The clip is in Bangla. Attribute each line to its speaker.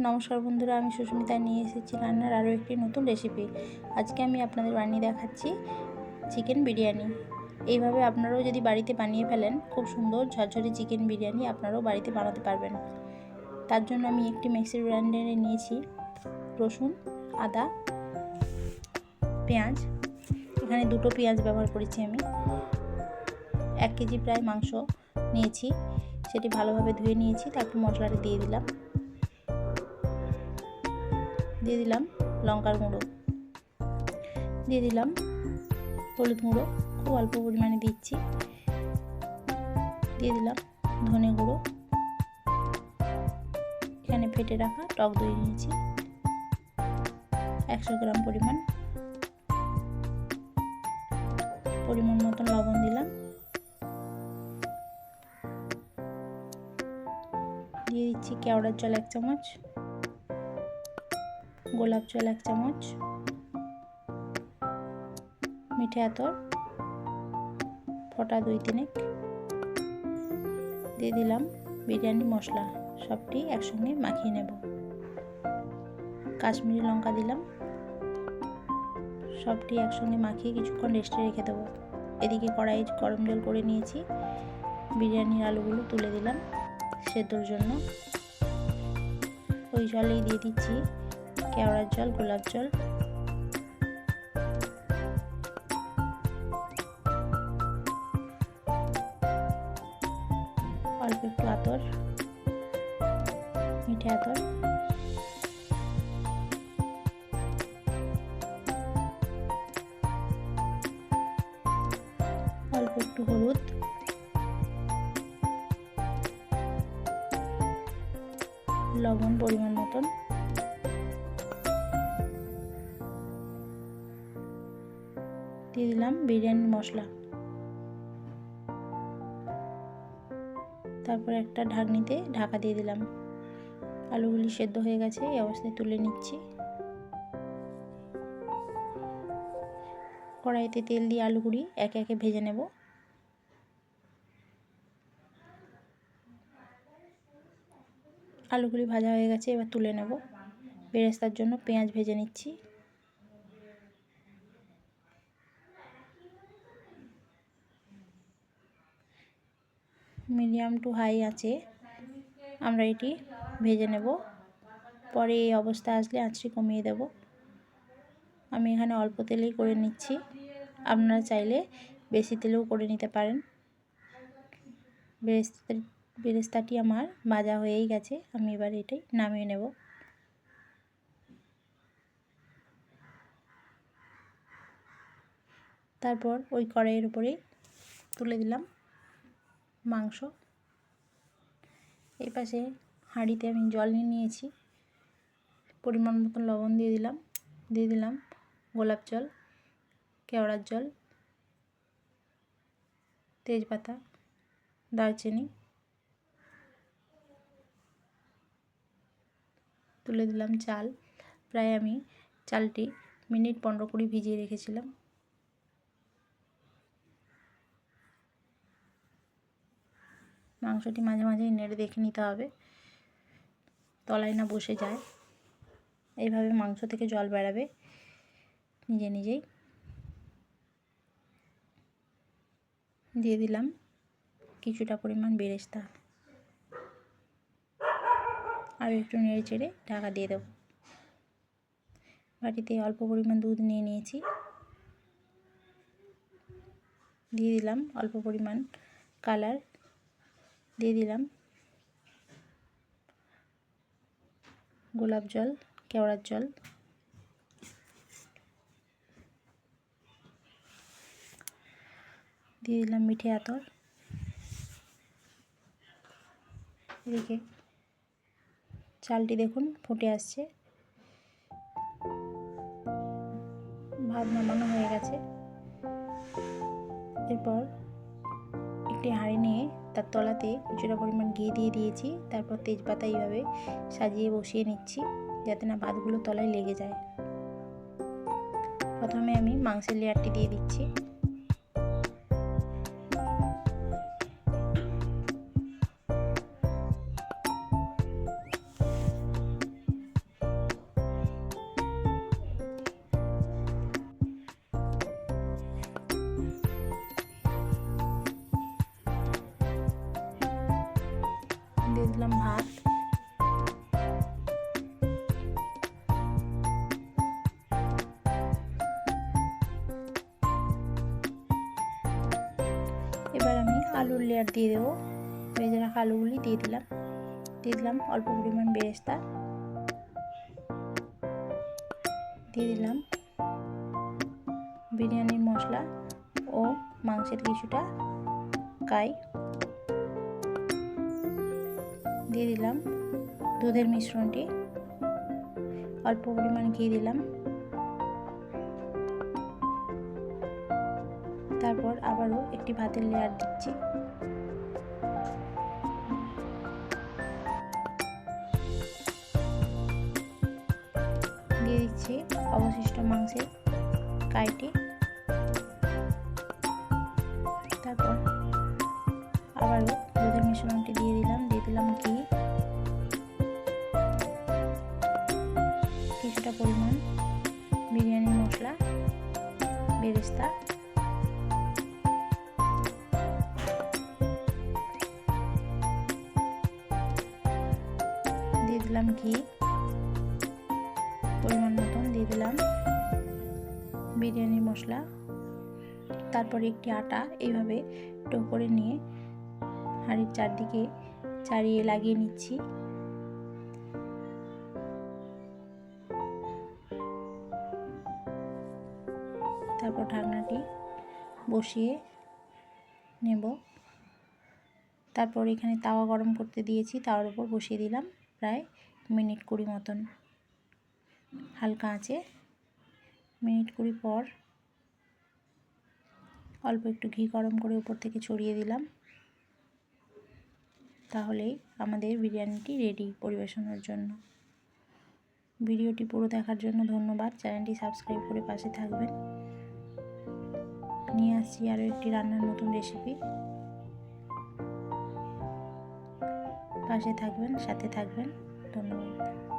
Speaker 1: নমস্কার বন্ধুরা, আমি সুস্মিতা নিয়ে এসেছি রান্নার আরও একটি নতুন রেসিপি। আজকে আমি আপনাদের বানিয়ে দেখাচ্ছি চিকেন বিরিয়ানি। এইভাবে আপনারাও যদি বাড়িতে বানিয়ে ফেলেন, খুব সুন্দর ঝরঝরে চিকেন বিরিয়ানি আপনারাও বাড়িতে বানাতে পারবেন। তার জন্য আমি একটি মিক্সির গ্রাইন্ডারে নিয়েছি রসুন, আদা, পেঁয়াজ। এখানে দুটো পেঁয়াজ ব্যবহার করেছি আমি। 1 কেজি প্রায় মাংস নিয়েছি, সেটি ভালোভাবে ধুয়ে নিয়েছি। তারপর মশলাটা দিয়ে দিলাম লঙ্কার গুঁড়ো, দিয়ে দিলাম হলুদ গুঁড়ো, খুব অল্প পরিমাণে দিচ্ছি। দিয়ে দিলাম ধনে গুঁড়ো। এখানে ফেটে রাখা টক দই নিয়েছি 100 গ্রাম পরিমাণ মতন লবণ দিলাম। দিয়ে দিচ্ছি কেওড়ার জল 1 চামচ, গোলাপ জল 1 চামচ, মিঠে আতর ফোঁটা 2-3, দিয়ে দিলাম বিরিয়ানি মশলা। সবটি একসঙ্গে মাখিয়ে নেব। কাশ্মীরি লঙ্কা দিলাম। সবটি একসঙ্গে মাখিয়ে কিছুক্ষণ রেস্টে রেখে দেবো। এদিকে কড়াইয়ে গরম জল করে নিয়েছি। বিরিয়ানির আলুগুলো তুলে দিলাম সেদ্ধর জন্য। ওই জলেই দিয়ে দিচ্ছি কেওড়ার জল, গোলাপ জল, অল্প একটু আতর, মিঠে আতর, অল্প একটু হলুদ, লবণ পরিমাণ মতন, দিয়ে দিলাম বিরিয়ানি মশলা। তারপর একটা ঢাকনিতে ঢাকা দিয়ে দিলাম। আলুগুলি সেদ্ধ হয়ে গেছে, এই অবস্থায় তুলে নিচ্ছি। কড়াইতে তেল দিয়ে আলুগুলি একে একে ভেজে নেব। আলুগুলি ভাজা হয়ে গেছে, এবার তুলে নেব। বেরেস্তার জন্য পেঁয়াজ ভেজে নিচ্ছি। মিডিয়াম টু হাই আঁচে আমরা এটি ভেজে নেব। পরে এই অবস্থা আসলে আঁচটি কমিয়ে দেব। আমি এখানে অল্প তেলেই করে নিচ্ছি, আপনারা চাইলে বেশি তেলেও করে নিতে পারেন। বেরেস্তাটি আমার ভাজা হয়েই গেছে, আমি এবার এটাই নামিয়ে নেব। তারপর ওই কড়াইয়ের উপরেই তুলে দিলাম মাংস। এই পাশে হাঁড়িতে আমি জল নিয়ে নিয়েছি, পরিমাণ মতন লবণ দিয়ে দিলাম গোলাপ জল, কেওড়ার জল, তেজপাতা, দারচিনি, তুলে দিলাম চাল। প্রায় আমি চালটি মিনিট 15-20 ভিজিয়ে রেখেছিলাম। মাংসটি মাঝে মাঝে নেড়ে দেখে নিতে হবে তলায় না বসে যায়। এইভাবে মাংস থেকে জল বেরাবে নিজে নিজেই। দিয়ে দিলাম কিছুটা পরিমাণ বেরেস্তা, আর একটু নেড়ে চেড়ে ঢাকা দিয়ে দেব। বাটিতে অল্প পরিমাণ দুধ নিয়ে নিয়েছি, দিয়ে দিলাম অল্প পরিমাণ কালার, দিয়ে দিলাম গোলাপ জল, কেওড়ার জল, দিয়ে দিলাম মিঠে আতর। এদিকে চালটি দেখুন ফুটে আসছে, ভাত নামানো হয়ে গেছে। এরপর একটি হাঁড়ি নিয়ে তার তলাতে কিছুটা পরিমাণ ঘি দিয়ে দিয়েছি। তারপর তেজপাতা এইভাবে সাজিয়ে বসিয়ে নিচ্ছি যাতে না ভাতগুলো তলায় লেগে যায়। প্রথমে আমি মাংসের লেয়ারটি দিয়ে দিচ্ছি। দিলাম ভাত, এবার আমি আলুর লেয়ার দিয়ে দেবো। ভেজে রাখা আলুগুলি দিয়ে দিলাম অল্প পরিমাণ বেরেস্তা, দিয়ে দিলাম বিরিয়ানির মশলা ও মাংসের কিছুটা কাই, দিয়ে দিলাম দুধের মিশ্রণটি, অল্প পরিমাণ ঘি দিলাম, তারপর আবারও একটি ভাতের লেয়ার দিচ্ছি, দিয়ে দিচ্ছি অবশিষ্ট মাংসের কাইটি, তারপর আবারও দুধের মিশ্রণটি দিয়ে দিলাম ঘি, কিছুটা পরিমাণ বিরিয়ানির মশলা, বেরেস্তা, দিয়ে দিলাম ঘি পরিমাণ মতন, দিয়ে দিলাম বিরিয়ানির মশলা, তারপরে একটি আটা এইভাবে টো করে নিয়ে হাঁড়ির চারদিকে চারিয়ে লাগিয়ে নিচ্ছি। তারপর ঢাকনাটি বসিয়ে নেব। তারপর এখানে তাওয়া গরম করতে দিয়েছি, তাওয়ার উপর বসিয়ে দিলাম প্রায় মিনিট 20 মতন হালকা আঁচে। মিনিট 20 পর অল্প একটু ঘি গরম করে উপর থেকে ছড়িয়ে দিলাম। তাহলেই আমাদের বিরিয়ানিটি রেডি পরিবেশনের জন্য। ভিডিওটি পুরো দেখার জন্য ধন্যবাদ। চ্যানেলটি সাবস্ক্রাইব করে পাশে থাকবেন। নিয়ে আসছি আরও একটি রান্নার নতুন রেসিপি। পাশে থাকবেন, সাথে থাকবেন। ধন্যবাদ।